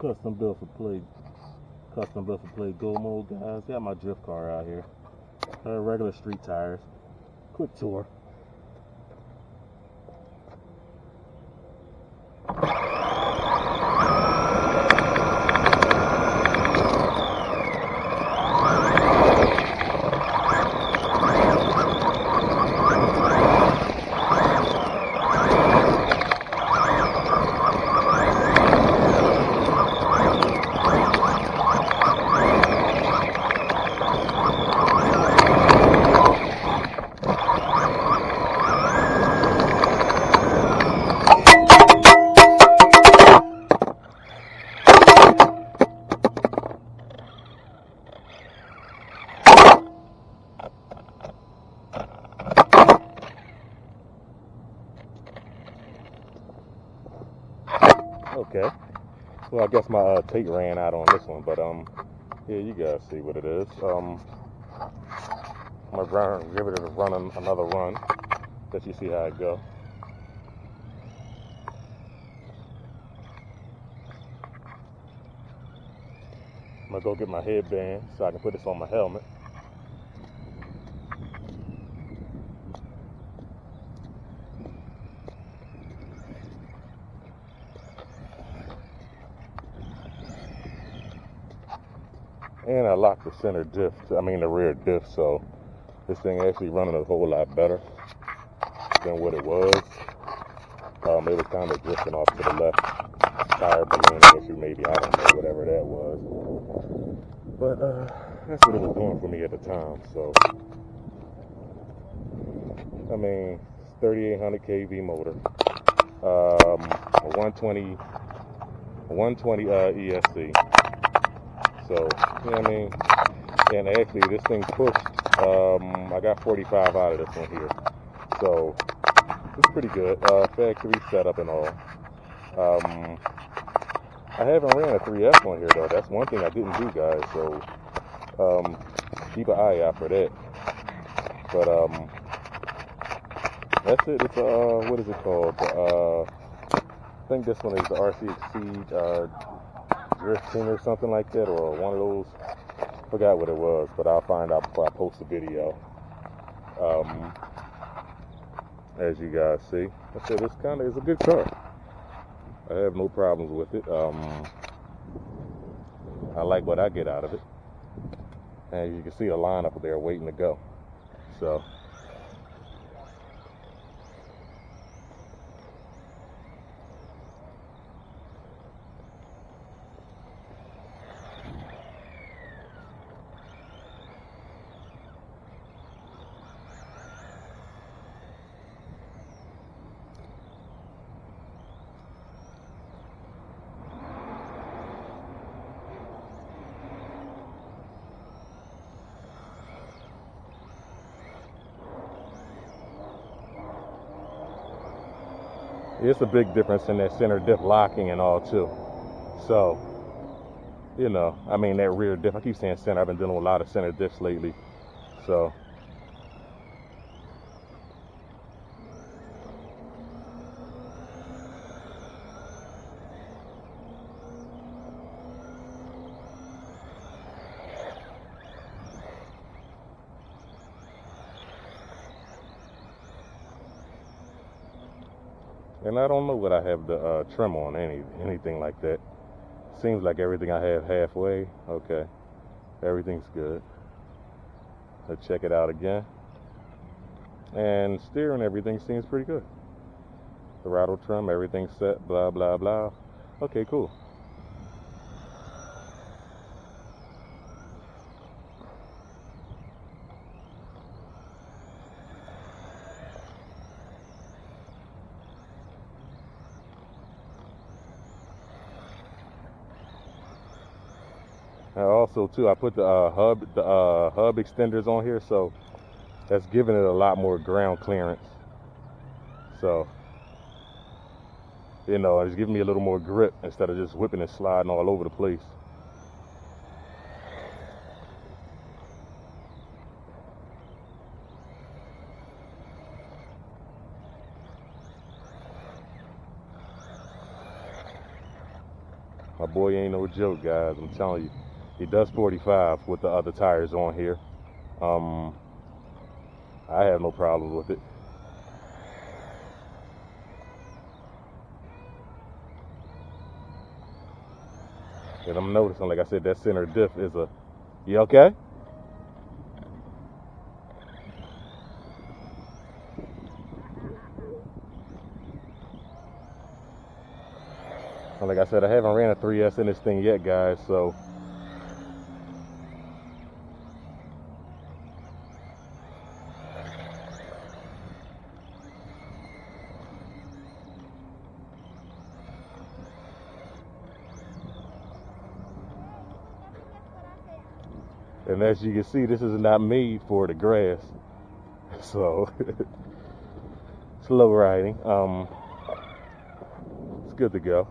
Custom built for play go mode, guys. Got my drift car out here. Regular street tires. Quick tour. Okay. Well, I guess my tape ran out on this one, but yeah, you guys see what it is. I'm gonna give it another run, let you see how it go. I'm gonna go get my headband so I can put this on my helmet. And I locked the the rear diff, so this thing actually running a whole lot better than what it was. It was kind of drifting off to the left, tire balloon issue maybe, I don't know, whatever that was. But that's what it was doing for me at the time, so. I mean, 3800 kV motor, a 120 ESC. So, you know what I mean? And actually, this thing pushed, I got 45 out of this one here. So, it's pretty good. Factory setup and all. I haven't ran a 3S on here, though. That's one thing I didn't do, guys. So, keep an eye out for that. But, that's it. It's what is it called? I think this one is the RC Exceed Drifting or something like that, or one of those. Forgot what it was, but I'll find out before I post the video. As you guys see, I said it's a good car. I have no problems with it. I like what I get out of it, and you can see a line up there waiting to go. So. It's a big difference in that center diff locking and all too. So, you know, I mean that rear diff, I keep saying center, I've been dealing with a lot of center diffs lately. So. And I don't know what I have the trim on, anything like that. Seems like everything I have halfway. Okay, everything's good. Let's check it out again. And steering, everything seems pretty good. The throttle trim, everything's set, blah, blah, blah. Okay, cool. Also, too, I put the hub extenders on here, so that's giving it a lot more ground clearance. So, you know, it's giving me a little more grip instead of just whipping and sliding all over the place. My boy ain't no joke, guys. I'm telling you. He does 45 with the other tires on here. I have no problem with it. And I'm noticing, like I said, that center diff is a... You okay? Like I said, I haven't ran a 3S in this thing yet, guys, so... And as you can see, this is not made for the grass. So, slow riding. It's good to go.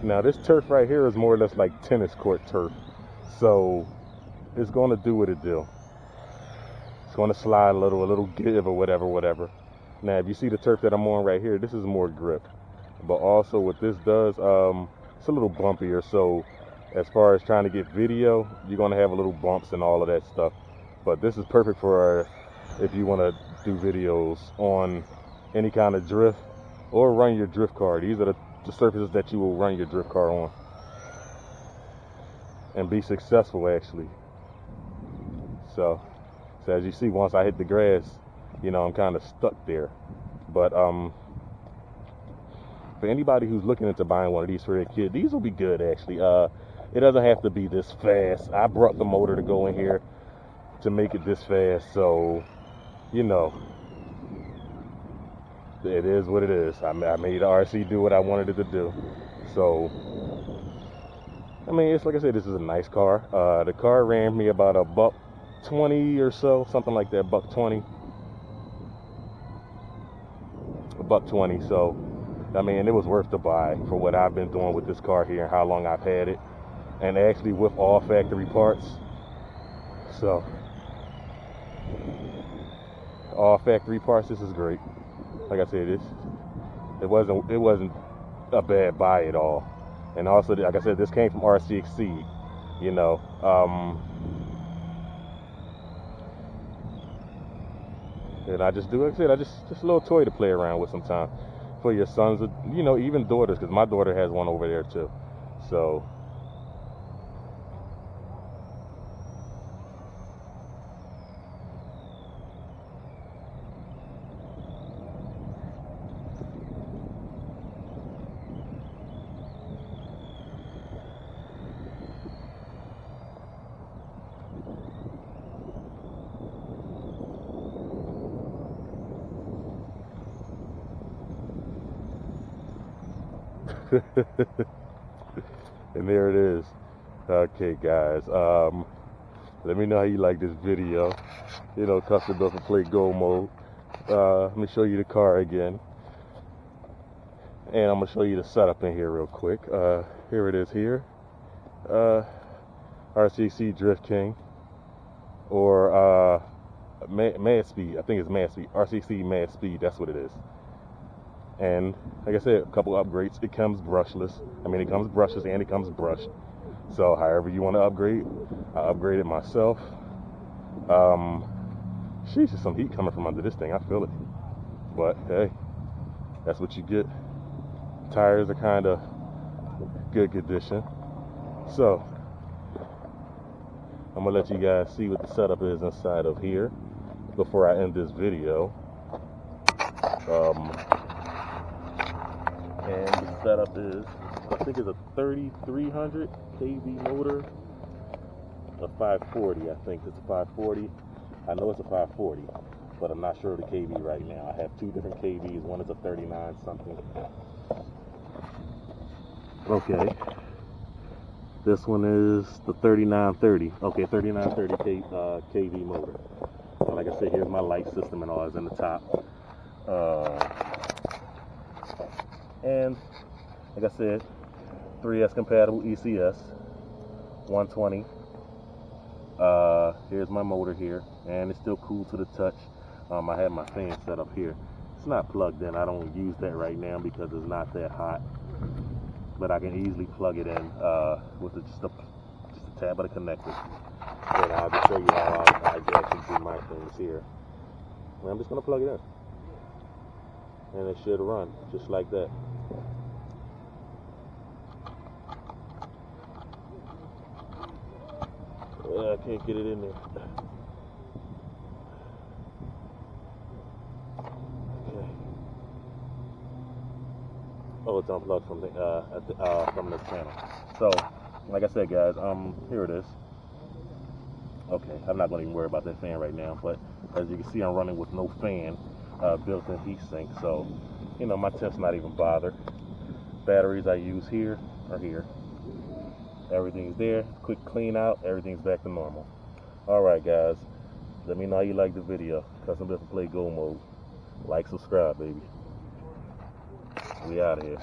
Now this turf right here is more or less like tennis court turf. So it's going to do what it do. It's going to slide a little give or whatever. Now if you see the turf that I'm on right here, this is more grip. But also what this does, it's a little bumpier. So as far as trying to get video, you're going to have a little bumps and all of that stuff. But this is perfect for if you want to do videos on any kind of drift or run your drift car. These are the surfaces that you will run your drift car on and be successful, actually. So as you see, once I hit the grass, you know, I'm kind of stuck there. But for anybody who's looking into buying one of these for a kid, these will be good, actually. It doesn't have to be this fast. I brought the motor to go in here to make it this fast, so you know, it is what it is. I made the RC do what I wanted it to do. So, I mean, it's like I said, this is a nice car. The car ran me about $120 or so, something like that, $120. $120. So, I mean, it was worth the buy for what I've been doing with this car here and how long I've had it, and actually with all factory parts. So, all factory parts. This is great. Like I said, it wasn't a bad buy at all. And also, like I said, this came from RC Exceed, you know. And I just do, like I said, just a little toy to play around with sometimes for your sons, you know, even daughters, because my daughter has one over there too. So. And there it is. Okay, guys, let me know how you like this video. You know, custom built for play go mode. Let me show you the car again, and I'm gonna show you the setup in here real quick. Here it is here. RCC Drift King, or Mad Speed. I think it's Mad Speed. RCC Mad Speed. That's what it is. And like I said, a couple upgrades. It comes brushless. I mean, it comes brushless and it comes brushed. So however you want to upgrade, I upgraded myself. Sheesh, there's some heat coming from under this thing. I feel it. But hey, that's what you get. Tires are kind of good condition. So I'm gonna let you guys see what the setup is inside of here before I end this video. And the setup is, I think it's a 3300 kV motor, a 540. I think it's a 540. I know it's a 540, but I'm not sure of the kV right now. I have two different kVs. One is a 39 something. Okay. This one is the 3930. Okay, 3930 kV motor. And like I said, here's my light system and all is in the top. And like I said, 3S compatible ECS 120. Here's my motor here, and it's still cool to the touch. I had my fan set up here, it's not plugged in. I don't use that right now because it's not that hot. But I can easily plug it in with just a tab of the connector. And I'll just show you how I actually do my things here. And I'm just going to plug it in. And it should run just like that. I can't get it in there. Okay. Oh, it's unplugged from from this panel. So, like I said, guys, here it is. Okay, I'm not going to even worry about that fan right now, but as you can see, I'm running with no fan, built-in heat sink, so, you know, my temp's not even bothered. Batteries I use here are here. Everything's there. Quick clean out, everything's back to normal. Alright, guys, let me know how you like the video. Custom Built to Play Go mode. Like, subscribe, baby. We out of here.